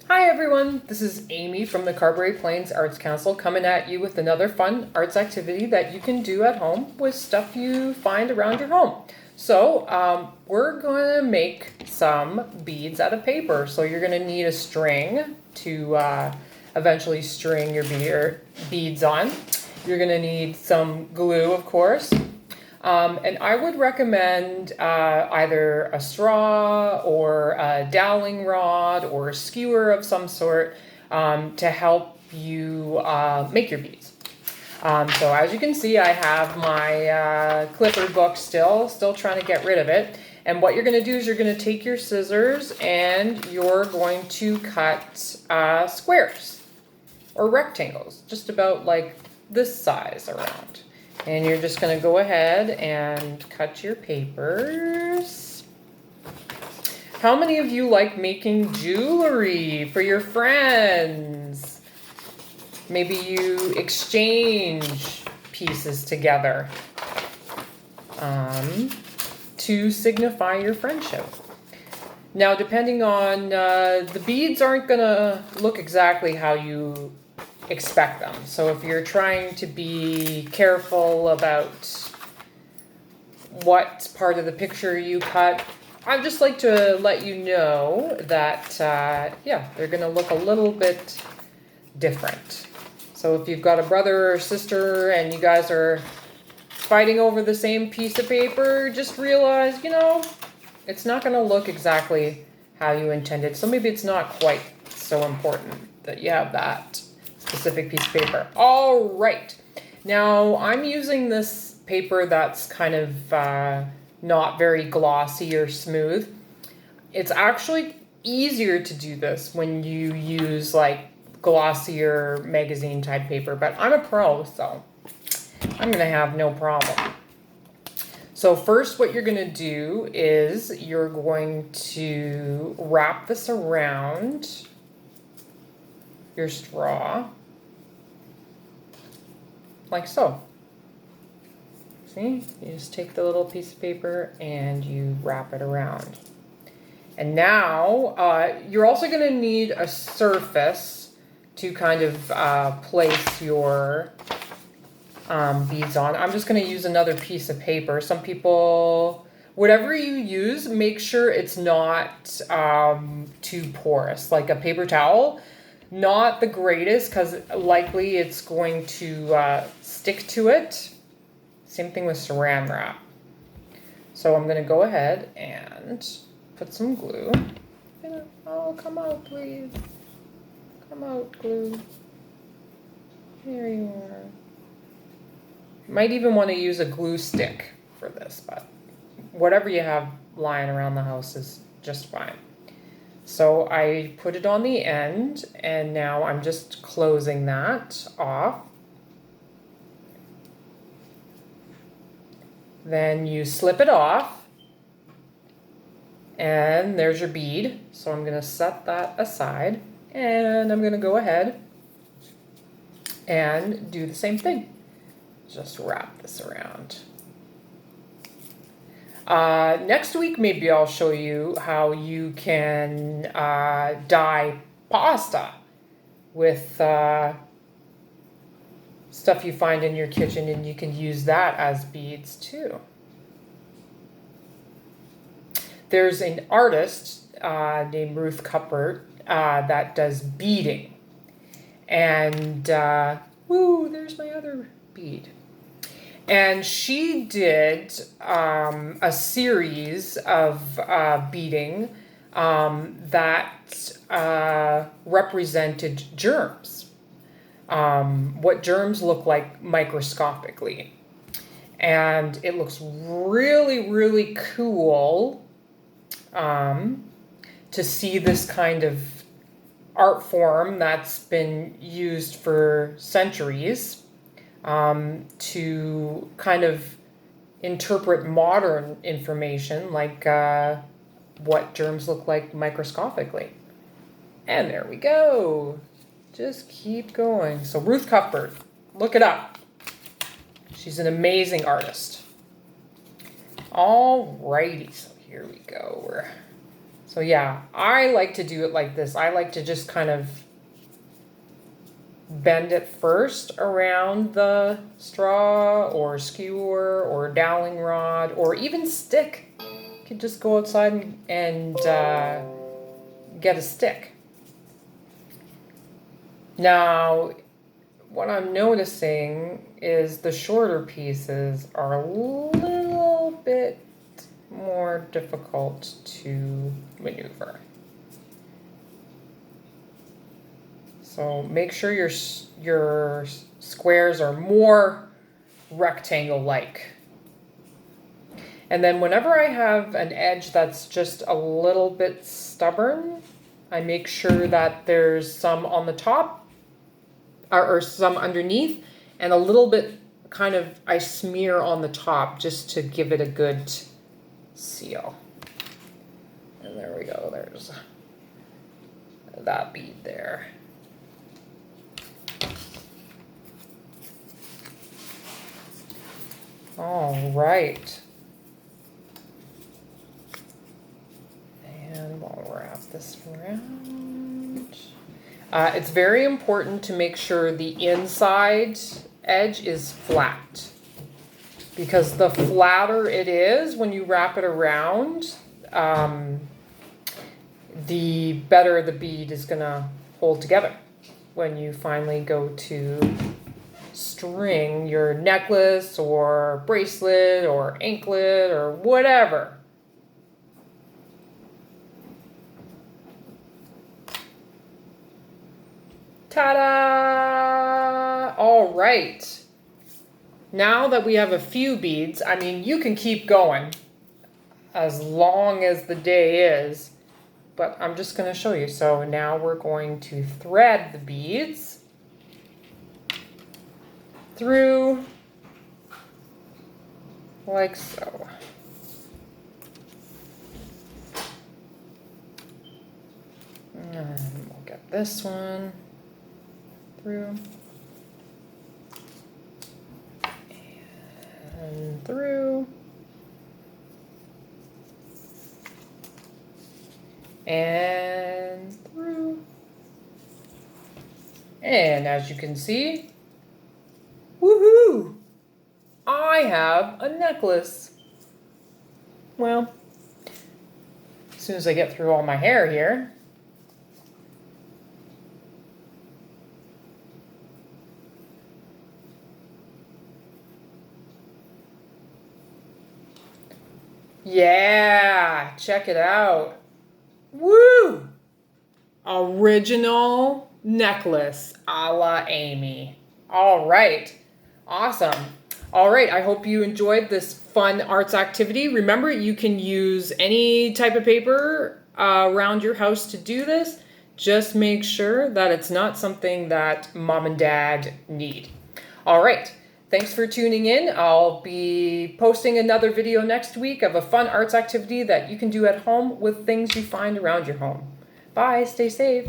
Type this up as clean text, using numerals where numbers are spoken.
Hi everyone, this is Amy from the Carberry Plains Arts Council coming at you with another fun arts activity that you can do at home with stuff you find around your home. So we're going to make some beads out of paper. So you're going to need a string to eventually string your beads on. You're going to need some glue, of course. And I would recommend either a straw or a doweling rod or a skewer of some sort to help you make your beads. So as you can see, I have my clipper book still trying to get rid of it. And what you're going to do is you're going to take your scissors and you're going to cut squares or rectangles, just about like this size around. And you're just going to go ahead and cut your papers. How many of you like making jewelry for your friends? Maybe you exchange pieces together to signify your friendship. Now, depending on, the beads aren't going to look exactly how you expect them. So if you're trying to be careful about what part of the picture you cut, I'd just like to let you know that, yeah, they're going to look a little bit different. So if you've got a brother or sister and you guys are fighting over the same piece of paper, just realize, it's not going to look exactly how you intended. So maybe it's not quite so important that you have that specific piece of paper. All right. Now I'm using this paper that's kind of not very glossy or smooth. It's actually easier to do this when you use like glossier magazine type paper, but I'm a pro, so I'm gonna have no problem. So first what you're gonna do is you're going to wrap this around your straw, like so. See, you just take the little piece of paper and you wrap it around. And now you're also going to need a surface to kind of place your beads on. I'm just going to use another piece of paper. Some people, whatever you use, make sure it's not too porous, like a paper towel. Not the greatest, because likely it's going to stick to it. Same thing with saran wrap. So I'm going to go ahead and put some glue. Oh, come out, please. Come out, glue. There you are. You might even want to use a glue stick for this, but whatever you have lying around the house is just fine. So I put it on the end, and now I'm just closing that off. Then you slip it off, and there's your bead. So I'm going to set that aside, and I'm going to go ahead and do the same thing. Just wrap this around. Next week, maybe I'll show you how you can dye pasta with stuff you find in your kitchen, and you can use that as beads too. There's an artist named Ruth Cuthbert that does beading. And, woo, there's my other bead. And she did a series of beading that represented germs. What germs look like microscopically. And it looks really, really cool to see this kind of art form that's been used for centuries to kind of interpret modern information, like what germs look like microscopically. And there we go. Just keep going. So Ruth Cuthbert, look it up. She's an amazing artist. All righty, so here we go. We're So yeah, I like to do it like this. I like to just kind of bend it first around the straw or skewer or dowling rod or even stick. You could just go outside and get a stick. Now, what I'm noticing is the shorter pieces are a little bit more difficult to maneuver. So make sure your squares are more rectangle-like. And then whenever I have an edge that's just a little bit stubborn, I make sure that there's some on the top or some underneath, and a little bit kind of I smear on the top just to give it a good seal. And there we go, there's that bead there. All right. And we'll wrap this around. It's very important to make sure the inside edge is flat, because the flatter it is when you wrap it around, the better the bead is gonna hold together when you finally go to string your necklace or bracelet or anklet or whatever. Ta-da! All right. Now that we have a few beads, I mean, you can keep going as long as the day is, but I'm just going to show you. So now we're going to thread the beads through like so. And we'll get this one through and through and through. And as you can see, woohoo! I have a necklace. Well, as soon as I get through all my hair here. Yeah, check it out. Woo! Original necklace a la Amy. All right. Awesome. All right. I hope you enjoyed this fun arts activity. Remember, you can use any type of paper around your house to do this. Just make sure that it's not something that mom and dad need. All right. Thanks for tuning in. I'll be posting another video next week of a fun arts activity that you can do at home with things you find around your home. Bye. Stay safe.